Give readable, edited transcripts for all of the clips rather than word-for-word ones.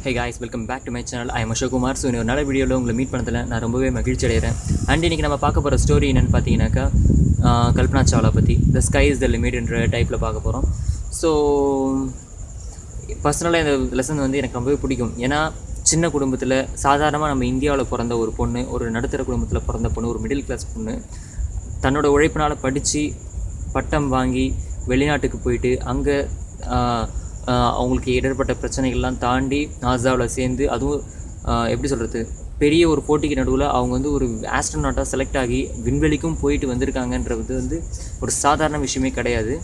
Hey guys, welcome back to my channel. I am Ashok Kumar. So இன்னொரு நல்ல வீடியோவில் உங்களை மீட் பண்ணதில் நான் ரொம்பவே மகிழ்ச்சி அடைகிறேன். அண்ட் இன்றைக்கி நம்ம பார்க்க போகிற ஸ்டோரி என்னென்னு பார்த்தீங்கன்னாக்கா கல்பனா சாவ்லா பற்றி த ஸ்கை இஸ் த லிமிட்ன்ற டைப்பில் பார்க்க போகிறோம். ஸோ பர்சனலாக இந்த லெசன் வந்து எனக்கு ரொம்பவே பிடிக்கும். ஏன்னா சின்ன குடும்பத்தில் சாதாரணமாக நம்ம இந்தியாவில் பிறந்த ஒரு பொண்ணு, ஒரு நடுத்தர குடும்பத்தில் பிறந்த பொண்ணு, ஒரு மிடில் கிளாஸ் பொண்ணு தன்னோட உழைப்பினால் படித்து பட்டம் வாங்கி வெளிநாட்டுக்கு போயிட்டு அங்கே அவங்களுக்கு ஏற்பட்ட பிரச்சனைகள்லாம் தாண்டி நாசாவில் சேர்ந்து, அதுவும் எப்படி சொல்கிறது, பெரிய ஒரு போட்டிக்கு நடுவில் அவங்க வந்து ஒரு ஆஸ்ட்ரோநாட்டாக செலக்ட் ஆகி விண்வெளிக்கும் போயிட்டு வந்திருக்காங்கன்றது வந்து ஒரு சாதாரண விஷயமே கிடையாது.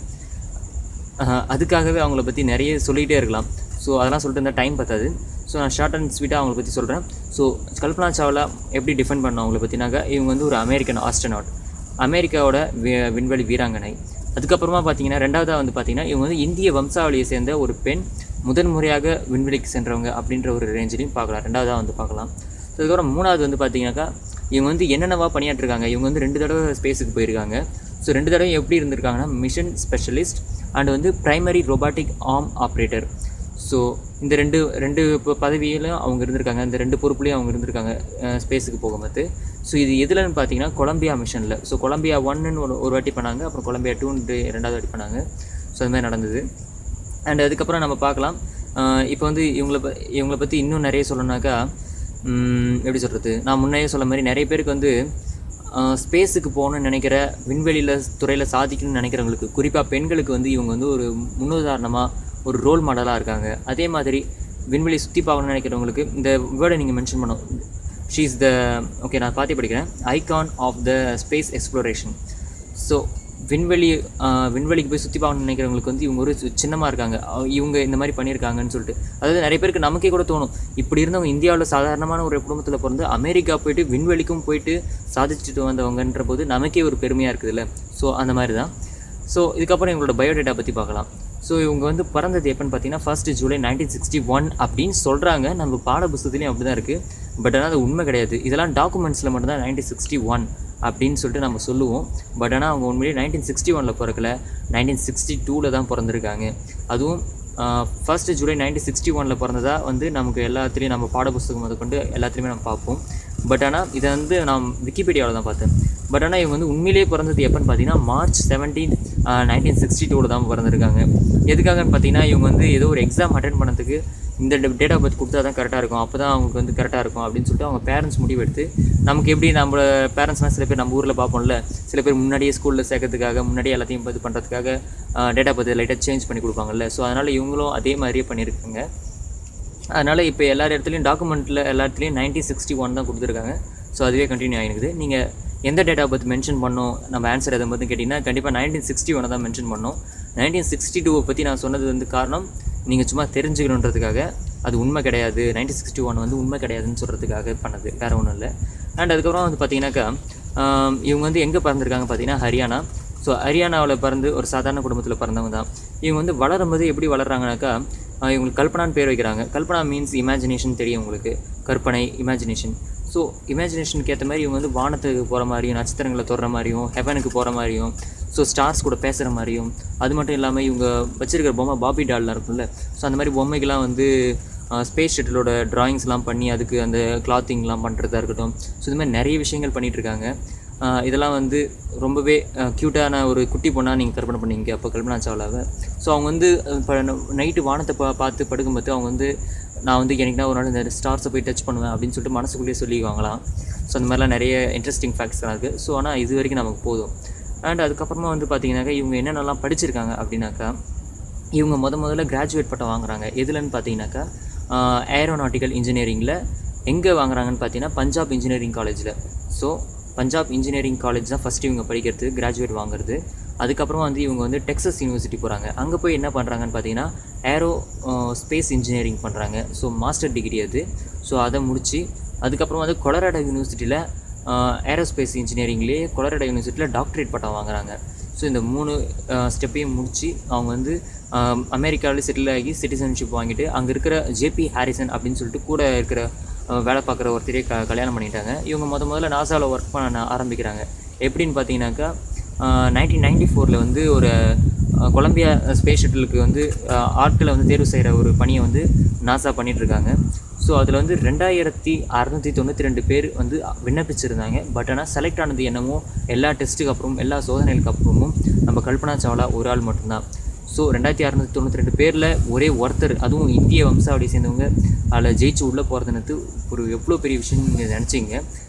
அதுக்காகவே அவங்கள பற்றி நிறைய சொல்லிகிட்டே இருக்கலாம். ஸோ அதெல்லாம் சொல்லிட்டு இருந்தால் டைம் பத்தாது. ஸோ நான் ஷார்ட் அண்ட் ஸ்வீட்டாக அவங்கள பற்றி சொல்கிறேன். ஸோ கல்பனா சாவ்லா எப்படி டிஃபெண்ட் பண்ணோம் அவங்கள பற்றினாக்கா, இவங்க வந்து ஒரு அமெரிக்கன் ஆஸ்ட்ரோநாட், அமெரிக்காவோட விண்வெளி வீராங்கனை. அதுக்கப்புறமா பார்த்தீங்கன்னா ரெண்டாவதாக வந்து பார்த்திங்கன்னா இவங்க வந்து இந்திய வம்சாவளியை சேர்ந்த ஒரு பெண், முதன்முறையாக விண்வெளிக்கு சென்றவங்க அப்படின்ற ஒரு ரேஞ்சிலையும் பார்க்கலாம். ரெண்டாவதாக வந்து பார்க்கலாம். அதுக்கப்புறம் மூணாவது வந்து பார்த்திங்கனாக்கா இவங்க வந்து என்னென்னவா பணியாற்றிருக்காங்க. இவங்க வந்து 2 தடவை ஸ்பேஸுக்கு போயிருக்காங்க. ஸோ 2 தடவை எப்படி இருந்திருக்காங்கன்னா மிஷன் ஸ்பெஷலிஸ்ட் அண்ட் வந்து primary robotic arm operator. So இந்த ரெண்டு பதவியிலும் அவங்க இருந்திருக்காங்க. இந்த 2 பொறுப்புலையும் அவங்க இருந்திருக்காங்க ஸ்பேஸுக்கு போகும்போது. ஸோ இது எதுலன்னு பார்த்தீங்கன்னா கொலம்பியா மிஷனில். ஸோ கொலம்பியா 1ன்னு ஒரு வாட்டி பண்ணாங்க, அப்புறம் கொலம்பியா 2 ரெண்டாவது வாட்டி பண்ணாங்க. ஸோ அது மாதிரி நடந்தது. அண்ட் அதுக்கப்புறம் நம்ம பார்க்கலாம். இப்போ வந்து இவங்களை பற்றி இன்னும் நிறைய சொல்லணுன்னாக்கா, எப்படி சொல்கிறது, நான் முன்னே சொல்ல மாதிரி நிறைய பேருக்கு வந்து ஸ்பேஸுக்கு போகணுன்னு நினைக்கிற, விண்வெளியில் துறையில் சாதிக்கணும்னு நினைக்கிறவங்களுக்கு, குறிப்பாக பெண்களுக்கு வந்து இவங்க வந்து ஒரு முன்னுதாரணமாக, ஒரு ரோல் மாடலாக இருக்காங்க. அதே மாதிரி விண்வெளி சுற்றி பார்க்கணும்னு நினைக்கிறவங்களுக்கு இந்த வேர்டை நீங்கள் மென்ஷன் பண்ணோம். ஷீ இஸ் த நான் பார்த்து படிக்கிறேன், icon of the space exploration. So விண்வெளிக்கு போய் சுற்றி பார்க்கணும்னு நினைக்கிறவங்களுக்கு வந்து இவங்க ஒரு சின்னமாக இருக்காங்க. இவங்க இந்த மாதிரி பண்ணியிருக்காங்கன்னு சொல்லிட்டு, அதாவது நிறைய பேருக்கு நமக்கே கூட தோணும், இப்படி இருந்தவங்க இந்தியாவில் சாதாரணமான ஒரு குடும்பத்தில் பிறந்து அமெரிக்கா போயிட்டு விண்வெளிக்கும் போயிட்டு சாதிச்சுட்டு வந்தவங்கன்ற போது நமக்கே ஒரு பெருமையாக இருக்குதுல்ல. ஸோ அந்த மாதிரி தான். ஸோ இதுக்கப்புறம் இவங்களோட பயோடேட்டா பற்றி பார்க்கலாம். ஸோ இவங்க வந்து பிறந்தது எப்போன்னு பார்த்தீங்கன்னா 1 ஜூலை 1961 அப்படின்னு சொல்கிறாங்க. நம்ம பாட புத்தகத்துலேயும் அப்படி தான் இருக்குது. பட் ஆனால் அது உண்மை கிடையாது. இதெல்லாம் டாக்குமெண்ட்ஸில் மட்டும்தான் 1961 அப்படின்னு சொல்லிட்டு நம்ம சொல்லுவோம். பட் ஆனால் அவங்க உண்மையிலே 1961 பிறக்கல, 1962 தான் பிறந்திருக்காங்க. அதுவும் 1 ஜூலை 1961 பிறந்ததா வந்து நமக்கு எல்லாத்துலேயும், நம்ம பாட புத்தகம் அதை கொண்டு எல்லாத்துலேயுமே நம்ம பார்ப்போம். பட் ஆனால் இதை வந்து நான் விக்கிபீடியாவில் தான் பார்த்தேன். பட் ஆனால் இவங்க வந்து உண்மையிலே பிறந்தது எப்போன்னு பார்த்தீங்கன்னா மார்ச் 17, 1962 தான் பிறந்திருக்காங்க. எதுக்காகன்னு பார்த்தீங்கன்னா இவங்க வந்து ஏதோ ஒரு எக்ஸாம் அட்டென்ட் பண்ணதுக்கு இந்த டேட் ஆஃப் பர்த் கொடுத்தா தான் கரெக்டாக இருக்கும், அப்போ தான் அவங்களுக்கு வந்து கரெக்டாக இருக்கும் அப்படின்னு சொல்லிட்டு அவங்க பேரண்ட்ஸ் முடிவெடுத்து, நமக்கு எப்படி நம்ம பேரண்ட்ஸ்னால் சில பேர் நம்ம ஊரில் பார்ப்போம்ல, சில பேர் முன்னாடியே ஸ்கூலில் சேர்க்கறதுக்காக, முன்னாடியே எல்லாத்தையும் இது பண்ணுறதுக்காக டேட் ஆஃப் பர்த் லைட்டாக சேஞ்ச் பண்ணி கொடுப்பாங்கல்ல. ஸோ அதனால் இவங்களும் அதே மாதிரியே பண்ணியிருக்காங்க. அதனால் இப்போ எல்லா இடத்துலையும் டாக்குமெண்ட்டில் எல்லா இடத்துலையும் 1961 தான் கொடுத்துருக்காங்க. ஸோ அதுவே கண்டினியூ ஆகிருக்குது. நீங்கள் எந்த டேட் ஆஃப் பர்த் மென்ஷன் பண்ணோம், நம்ம ஆன்சர் எதை பற்றி கேட்டிங்கன்னா கண்டிப்பாக 1961 தான் மென்ஷன் பண்ணோம். 1962 பற்றி நான் சொன்னது வந்து காரணம் நீங்கள் சும்மா தெரிஞ்சுக்கணுன்றதுக்காக. அது உண்மை கிடையாது, 1961 வந்து உண்மை கிடையாதுன்னு சொல்கிறதுக்காக பண்ணது, வேறு ஒன்றும் இல்லை. அண்ட் அதுக்கப்புறம் வந்து பார்த்தீங்கன்னாக்கா இவங்க வந்து எங்கே பிறந்திருக்காங்க பார்த்தீங்கன்னா ஹரியானா. ஸோ ஹரியானாவில் பிறந்து ஒரு சாதாரண குடும்பத்தில் பிறந்தவங்க தான். இவங்க வந்து வளரும்போது எப்படி வளர்கிறாங்கனாக்கா, இவங்களுக்கு கல்பனான்னு பேர் வைக்கிறாங்க. கல்பனா மீன்ஸ் இமேஜினேஷன், தெரியும் உங்களுக்கு, கற்பனை, இமேஜினேஷன். ஸோ இமேஜினேஷனுக்கு ஏற்ற மாதிரி இவங்க வந்து வானத்துக்கு போகிற மாதிரியும், நட்சத்திரங்களை தொடுற மாதிரியும், ஹெவனுக்கு போகிற மாதிரியும், ஸோ ஸ்டார்ஸ் கூட பேசுகிற மாதிரியும், அது மட்டும் இல்லாமல் இவங்க வச்சுருக்கிற பொம்மை பாபி டால்லாம் இருக்கும்ல, ஸோ அந்த மாதிரி பொம்மைக்கெலாம் வந்து ஸ்பேஸ் ஷட்டிலோட ட்ராயிங்ஸ்லாம் பண்ணி அதுக்கு அந்த கிளாத்திங்லாம் பண்ணுறதா இருக்கட்டும். ஸோ இது மாதிரி நிறைய விஷயங்கள் பண்ணிகிட்ருக்காங்க. இதெல்லாம் வந்து ரொம்பவே க்யூட்டான ஒரு குட்டி பொண்ணாக நீங்கள் கற்பனை பண்ணிங்க அப்போ கல்பனா சாவ்லாவை. ஸோ அவங்க வந்து இப்போ நைட்டு வானத்தை பார்த்து படுக்கும்போது அவங்க வந்து, நான் வந்து எனக்குனா ஒரு நாள் இந்த ஸ்டார்ஸை போய் டச் பண்ணுவேன் அப்படின்னு சொல்லிட்டு மனசுக்குள்ளேயே சொல்லிக்குவாங்களாம். ஸோ அந்த மாதிரிலாம் நிறைய இன்ட்ரெஸ்டிங் ஃபேக்ட்ஸ்லாம் இருக்குது. ஸோ ஆனால் இது வரைக்கும் நமக்கு போதும். அண்ட் அதுக்கப்புறமா வந்து பார்த்திங்கனாக்கா இவங்க என்னென்னலாம் படிச்சிருக்காங்க அப்படின்னாக்கா, இவங்க முதல்ல கிராஜுவேட் பட்டம் வாங்குறாங்க. எதுலன்னு பார்த்தீங்கன்னாக்கா ஏரோநாட்டிக்கல் இன்ஜினியரிங்கில். எங்கே வாங்குறாங்கன்னு பார்த்தீங்கன்னா பஞ்சாப் இன்ஜினியரிங் காலேஜில். ஸோ பஞ்சாப் இன்ஜினியரிங் காலேஜ் தான் ஃபஸ்ட்டு இவங்க படிக்கிறது, கிராஜுவேட் வாங்குறது. அதுக்கப்புறமா வந்து இவங்க வந்து டெக்ஸஸ் யூனிவர்சிட்டி போகிறாங்க. அங்கே போய் என்ன பண்ணுறாங்கன்னு பார்த்தீங்கன்னா ஏரோ ஸ்பேஸ் இன்ஜினியரிங் பண்ணுறாங்க. ஸோ மாஸ்டர் டிகிரி அது. ஸோ அதை முடித்து அதுக்கப்புறமா வந்து கொலராடோ யூனிவர்சிட்டியில் ஏரோஸ்பேஸ் இன்ஜினியரிங்லேயே கொலராடோ யூனிவர்சிட்டியில் டாக்டரேட் பட்டம் வாங்குறாங்க. ஸோ இந்த 3 ஸ்டெப்பையும் முடித்து அவங்க வந்து அமெரிக்காவில் செட்டில் ஆகி சிட்டிசன்ஷிப் வாங்கிட்டு அங்கே இருக்கிற ஜேபி ஹாரிசன் அப்படின்னு சொல்லிட்டு கூட இருக்கிற வேலை பார்க்குற ஒருத்தரே கல்யாணம் பண்ணிட்டாங்க. இவங்க முதல்ல நாசாவில் ஒர்க் பண்ண ஆரம்பிக்கிறாங்க. எப்படின்னு பார்த்தீங்கன்னாக்கா 1994 வந்து ஒரு கொலம்பியா ஸ்பேஸ் ஷட்டிலுக்கு வந்து ஆட்களை வந்து தேர்வு செய்கிற ஒரு பணியை வந்து நாசா பண்ணிகிட்ருக்காங்க. ஸோ அதில் வந்து 2692 பேர் வந்து விண்ணப்பிச்சிருந்தாங்க. பட் ஆனால் செலக்ட் ஆனது என்னமோ எல்லா டெஸ்ட்டுக்கு அப்புறமும் எல்லா சோதனைகளுக்கு அப்புறமும் நம்ம கல்பனா சாவ்லா ஒரு ஆள் மட்டும்தான். ஸோ 2692 பேரில் ஒரே ஒருத்தர், அதுவும் இந்திய வம்சாவளியை சேர்ந்தவங்க அதில் ஜெயிச்சு உள்ளே போகிறதுனது ஒரு எவ்வளோ பெரிய விஷயம் நீங்கள் நினச்சிங்க.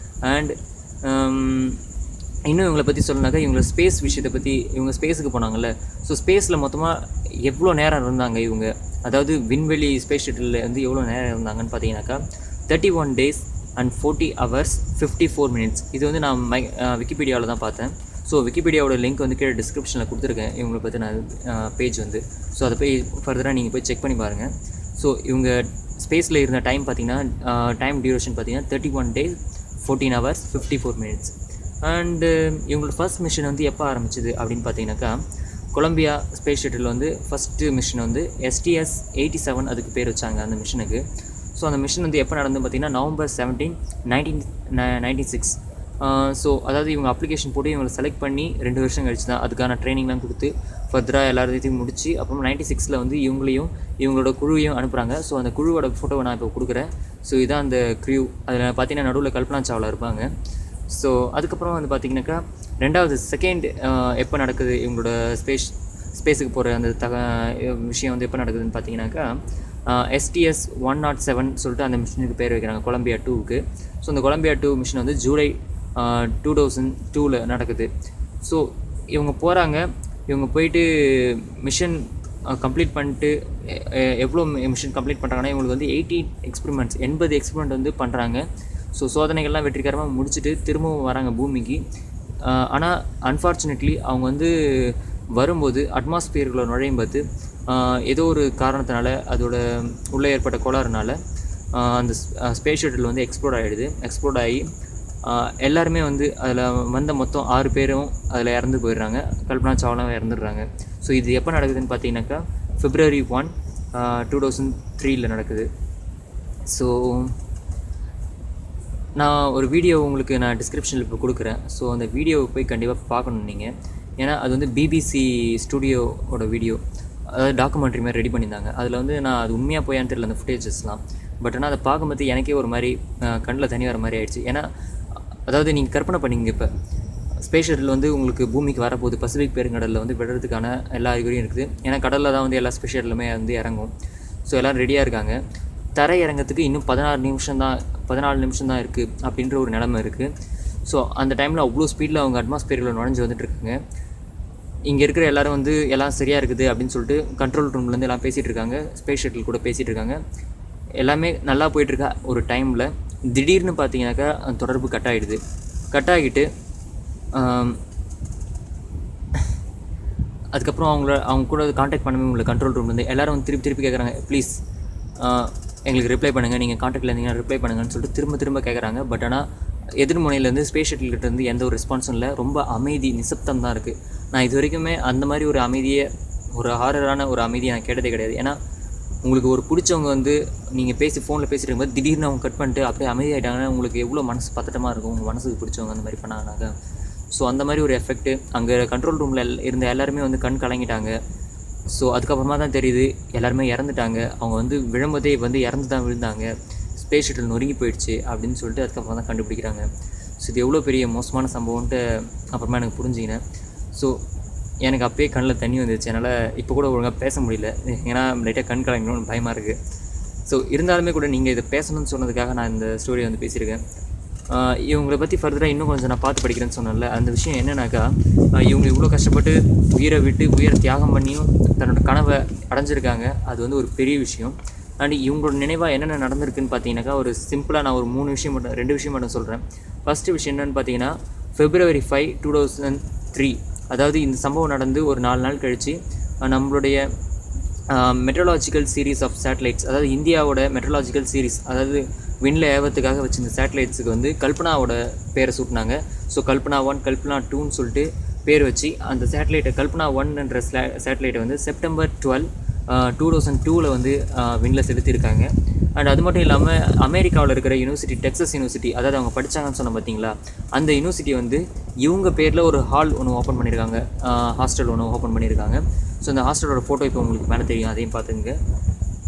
அண்ட் இன்னும் இவங்களை பற்றி சொல்லனாக்கா, இவங்க ஸ்பேஸ் விஷயத்தை பற்றி, இவங்க ஸ்பேஸுக்கு போனாங்கல்ல. ஸோ ஸ்பேஸில் மொத்தமாக எவ்வளோ நேரம் இருந்தாங்க இவங்க, அதாவது விண்வெளி ஸ்பேஸ் ஷட்டிலில் வந்து எவ்வளோ நேரம் இருந்தாங்கன்னு பார்த்தீங்கன்னாக்கா 31 days and 40 hours 54 minutes. இது வந்து நான் விக்கிபீடியாவில் தான் பார்த்தேன். ஸோ விக்கிபீடியாவோட லிங்க் வந்து கீழே டிஸ்கிரிப்ஷனில் கொடுத்துருக்கேன் இவங்களை பற்றி நான் பேஜ் வந்து. ஸோ அதை போய் ஃபர்தராக நீங்கள் போய் செக் பண்ணி பாருங்கள். ஸோ இவங்க ஸ்பேஸில் இருந்த டைம் பார்த்திங்கன்னா, டைம் டியூரேஷன் பார்த்திங்கன்னா 31 days 14 hours 54 minutes. அண்டு இவங்களோட ஃபர்ஸ்ட் மிஷன் வந்து எப்போ ஆரம்பிச்சிது அப்படின்னு பார்த்தீங்கன்னாக்கா, கொலம்பியா ஸ்பேஸ் ஷட்டில் வந்து ஃபஸ்ட்டு மிஷன் வந்து STS-87 அதுக்கு பேர் வச்சாங்க அந்த மிஷனுக்கு. ஸோ அந்த மிஷன் வந்து எப்போ நடந்து பார்த்திங்கன்னா November 17, 1996. ஸோ அதாவது இவங்க அப்ளிகேஷன் போட்டு இவங்களை செலக்ட் பண்ணி 2 வருஷம் கழிச்சு தான் அதுக்கான ட்ரைனிங்லாம் கொடுத்து ஃபர்தராக எல்லாத்தையும் முடிச்சு அப்புறம் 96 வந்து இவங்களோட குழுவையும் அனுப்புகிறாங்க. ஸோ அந்த குழுவோட ஃபோட்டோவை நான் இப்போ கொடுக்குறேன். ஸோ இதுதான் அந்த க்ரூ. அதில் பார்த்தீங்கன்னா நடுவில் கல்பனா சாவ்லா இருப்பாங்க. ஸோ அதுக்கப்புறம் வந்து பார்த்திங்கனாக்கா செகண்ட் எப்போ நடக்குது இவங்களோட ஸ்பேஸுக்கு போகிற அந்த விஷயம் வந்து எப்போ நடக்குதுன்னு பார்த்தீங்கன்னாக்கா, STS-107 சொல்லிட்டு அந்த மிஷனுக்கு பேர் வைக்கிறாங்க, கொலம்பியா 2க்கு. ஸோ அந்த கொலம்பியா 2 மிஷன் வந்து ஜூலை 2002 நடக்குது. ஸோ இவங்க போகிறாங்க. இவங்க போயிட்டு மிஷன் கம்ப்ளீட் பண்ணிட்டு எவ்வளோ மிஷன் கம்ப்ளீட் பண்ணுறாங்கன்னா, இவங்களுக்கு வந்து 80 எக்ஸ்பெரிமெண்ட் வந்து பண்ணுறாங்க. ஸோ சோதனைகள்லாம் வெற்றிகரமாக முடிச்சுட்டு திரும்பவும் வராங்க பூமிக்கு. ஆனால் அன்ஃபார்ச்சுனேட்லி அவங்க வந்து வரும்போது அட்மாஸ்பியர்களை நுழையும் போது ஏதோ ஒரு காரணத்தினால அதோட உள்ளே ஏற்பட்ட கோளாறுனால அந்த ஸ்பேஸ் ஷட்டில் வந்து எக்ஸ்ப்ளோட் ஆகி எல்லாருமே வந்து அதில் வந்த மொத்தம் 6 பேரும் அதில் இறந்து போயிடுறாங்க. கல்பனா சாவ்லாவும் இறந்துடுறாங்க. ஸோ இது எப்போ நடக்குதுன்னு பார்த்தீங்கன்னாக்கா February 1, 2003 நடக்குது. ஸோ நான் ஒரு வீடியோ உங்களுக்கு நான் டிஸ்கிரிப்ஷனில் இப்போ கொடுக்குறேன். ஸோ அந்த வீடியோவை போய் கண்டிப்பாக பார்க்கணும் நீங்கள். ஏன்னா அது வந்து BBC ஸ்டுடியோவோட வீடியோ, அதாவது டாக்குமெண்ட்ரி மாதிரி ரெடி பண்ணியிருந்தாங்க. அதில் வந்து நான் அது உண்மையாக போயான்னு தெரியல அந்த ஃபுட்டேஜஸ்லாம். பட் ஆனால் அதை பார்க்கும்போது எனக்கே ஒரு மாதிரி கண்ணில் தண்ணி வர மாதிரி ஆயிடுச்சு. ஏன்னா அதாவது நீங்கள் கற்பனை பண்ணிங்க, இப்போ ஸ்பேஸ் ஷட்டில் வந்து உங்களுக்கு பூமிக்கு வரப்போகுது, பசிபிக் பெருங்கடலில் வந்து விடுறதுக்கான எல்லா அறிகுறியும் இருக்குது. ஏன்னா கடலில் தான் வந்து எல்லா ஸ்பேஸ் ஷட்டிலுமே வந்து இறங்கும். ஸோ எல்லோரும் ரெடியாக இருக்காங்க. தரை இறங்கிறதுக்கு இன்னும் 14 நிமிஷம் தான் இருக்குது அப்படின்ற ஒரு நிலைமை இருக்குது. ஸோ அந்த டைமில் அவ்வளோ ஸ்பீடில் அவங்க அட்மாஸ்பியரில் நுழைஞ்சு வந்துட்டுருக்காங்க. இங்கே இருக்கிற எல்லோரும் வந்து எல்லாம் சரியாக இருக்குது அப்படின்னு சொல்லிட்டு கண்ட்ரோல் ரூம்லேருந்து எல்லாம் பேசிகிட்டு இருக்காங்க, ஸ்பேஸ் ஷட்டில் கூட பேசிகிட்டு இருக்காங்க. எல்லாமே நல்லா போயிட்டுருக்கா. ஒரு டைமில் திடீர்னு பார்த்தீங்கன்னாக்கா தொடர்பு கட் ஆகிட்டு அதுக்கப்புறம் அவங்க கூட காண்டாக்ட் பண்ணவே உங்களை கண்ட்ரோல் ரூம்லேருந்து எல்லோரும் வந்து திருப்பி கேட்குறாங்க, ப்ளீஸ் எங்களுக்கு ரிப்ளை பண்ணுங்கள், நீங்கள் காண்டாக்டில் இருந்தீங்கன்னா ரிப்ளை பண்ணுங்கன்னு சொல்லிட்டு திரும்ப கேட்குறாங்க. பட் ஆனால் எதிர்முனையிலேருந்து ஸ்பேஸ் ஷட்டில்கிட்டேருந்து எந்த ஒரு ரெஸ்பான்ஸும் இல்லை. ரொம்ப அமைதி, நிசப்தம் தான் இருக்குது. நான் இது வரைக்குமே அந்த மாதிரி ஒரு அமைதியை, ஒரு ஹாரரான ஒரு அமைதியை நான் கேட்டதே கிடையாது. ஏன்னா உங்களுக்கு ஒரு பிடிச்சவங்க வந்து நீங்கள் ஃபோனில் பேசிட்டு இருக்கும்போது திடீர்னு அவங்க கட் பண்ணிட்டு அப்படியே அமைதியாகிட்டாங்கன்னா உங்களுக்கு எவ்வளோ மனசு பதட்டமாக இருக்கும், உங்கள் மனசுக்கு பிடிச்சவங்க அந்த மாதிரி பண்ணாங்கனாக்கா. ஸோ அந்த மாதிரி ஒரு எஃபெக்ட்டு அங்கே கண்ட்ரோல் ரூமில் இருந்த எல்லாருமே வந்து கண் கலங்கிட்டாங்க. ஸோ அதுக்கப்புறமா தான் தெரியுது எல்லாருமே இறந்துட்டாங்க. அவங்க வந்து விழும்போதே வந்து இறந்து தான் விழுந்தாங்க, ஸ்பேஸ் ஷட்டில் நொறுங்கி போயிடுச்சு அப்படின்னு சொல்லிட்டு அதுக்கப்புறம் தான் கண்டுபிடிக்கிறாங்க. ஸோ இது எவ்வளோ பெரிய மோசமான சம்பவம்ன்ட்டு அப்புறமா எனக்கு புரிஞ்சிக்கினேன். ஸோ எனக்கு அப்போயே கண்ணில் தண்ணி வந்துச்சு. என்னால் இப்போ கூட ஒழுங்காக பேச முடியல, ஏன்னா லைட்டாக கண் கலங்கணும்னு பயமாக இருக்குது. ஸோ இருந்தாலுமே கூட நீங்கள் இதை பேசணும்னு சொன்னதுக்காக நான் இந்த ஸ்டோரியை வந்து பேசியிருக்கேன். இவங்களை பற்றி ஃபர்தராக இன்னும் கொஞ்சம் நான் பார்த்து படிக்கிறேன்னு சொன்னேன்ல, அந்த விஷயம் என்னன்னாக்கா, இவங்க இவ்வளோ கஷ்டப்பட்டு உயிரை தியாகம் பண்ணியும் தன்னோட கனவை அடைஞ்சிருக்காங்க. அது வந்து ஒரு பெரிய விஷயம். அண்ட் இவங்களோட நினைவாக என்னென்ன நடந்திருக்குன்னு பார்த்தீங்கன்னாக்கா, ஒரு சிம்பிளாக நான் ஒரு 2 விஷயம் மட்டும் சொல்கிறேன். ஃபஸ்ட்டு விஷயம் என்னென்னு பார்த்தீங்கன்னா, February 5, 2003, அதாவது இந்த சம்பவம் நடந்து ஒரு 4 நாள் கழித்து நம்மளுடைய மெட்ரலாஜிக்கல் சீரீஸ் ஆஃப் சேட்டலைட்ஸ், அதாவது இந்தியாவோட மெட்ரலாஜிக்கல் சீரீஸ், அதாவது விண்ணில் ஏவத்துக்காக வச்சிருந்த சேட்டலைட்ஸுக்கு வந்து கல்பனாவோட பேரை சூட்டினாங்க. ஸோ கல்பனா 1, கல்பனா 2ன்னு சொல்லிட்டு பேர் வச்சு அந்த சேட்டலைட்டை, கல்பனா 1என்ற சேட்டலைட்டை வந்து September 12, 2002 வந்து விண்ணில் செலுத்தியிருக்காங்க. அண்ட் அது மட்டும் இல்லாமல் அமெரிக்காவில் இருக்கிற யூனிவர்சிட்டி, டெக்ஸஸ் யூனிவர்சிட்டி, அதாவது அவங்க படித்தாங்கன்னு சொன்ன பார்த்தீங்களா, அந்த யூனிவர்சிட்டி வந்து இவங்க பேரில் ஒரு ஹால் ஒன்று ஓப்பன் பண்ணியிருக்காங்க, ஹாஸ்டல் ஒன்று ஓப்பன் பண்ணியிருக்காங்க. ஸோ அந்த ஹாஸ்டலோட ஃபோட்டோ இப்போ உங்களுக்கு மேலே தெரியும், அதையும் பார்த்துங்க.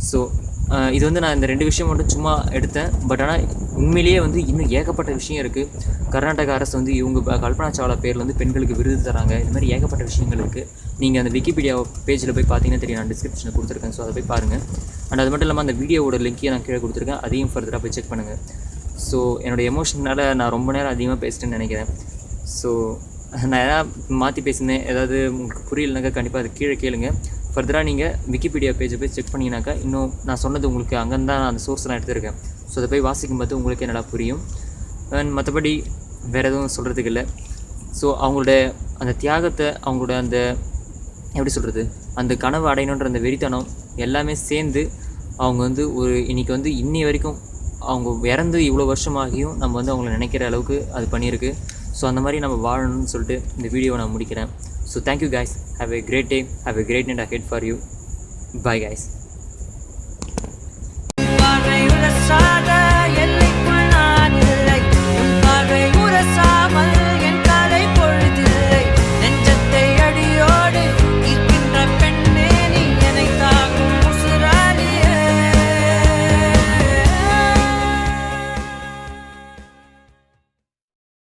ஸோ இது வந்து நான் இந்த 2 விஷயம் மட்டும் சும்மா எடுத்தேன். பட் ஆனால் உண்மையிலேயே வந்து இன்னும் ஏகப்பட்ட விஷயம் இருக்குது. கர்நாடக அரசு வந்து இவங்க கல்பனா சாவ்லா பேரில் வந்து பெண்களுக்கு விருது தராங்க. இது மாதிரி ஏகப்பட்ட விஷயங்கள் இருக்குது. நீங்கள் அந்த விக்கிபீடியா பேஜில் போய் பார்த்தீங்கன்னா தெரியும், நான் டிஸ்கிரிப்ஷனில் கொடுத்துருக்கேன். ஸோ அதை போய் பாருங்கள். அண்ட் அது மட்டும் இல்லாமல் அந்த வீடியோவோட லிங்க்கையும் நான் கீழே கொடுத்துருக்கேன், அதையும் ஃபர்தராக போய் செக் பண்ணுங்கள். ஸோ என்னோடய எமோஷனால் நான் ரொம்ப நேரம் அதிகமாக பேசிட்டேன்னு நினைக்கிறேன். ஸோ நான் எதாவது மாற்றி பேசினேன், ஏதாவது உங்களுக்கு புரியலனாக்கா கண்டிப்பாக அது கீழே கேளுங்க. ஃபர்தராக நீங்கள் விக்கிபீடியா பேஜை போய் செக் பண்ணிங்கனாக்கா இன்னும் நான் சொன்னது உங்களுக்கு அங்கேருந்து தான் அந்த சோர்ஸ்லாம் எடுத்துருக்கேன். ஸோ அதை போய் வாசிக்கும்போது உங்களுக்கு நல்லா புரியும். அண்ட் மற்றபடி வேறு எதுவும் சொல்கிறதுக்கு இல்லை. ஸோ அவங்களோட அந்த தியாகத்தை, அவங்களோட அந்த எப்படி சொல்கிறது, அந்த கனவு அடையணுன்ற அந்த வெறித்தனம் எல்லாமே சேர்ந்து அவங்க வந்து ஒரு இன்றைக்கி வந்து இன்னி வரைக்கும் அவங்க இறந்து இவ்வளோ வருஷமாகியும் நம்ம வந்து அவங்கள நினைக்கிற அளவுக்கு அது பண்ணியிருக்கு. ஸோ அந்த மாதிரி நம்ம வாழணும்னு சொல்லிட்டு இந்த வீடியோவை நான் முடிக்கிறேன். So thank you guys, have a great day, have a great night ahead for you. Bye guys.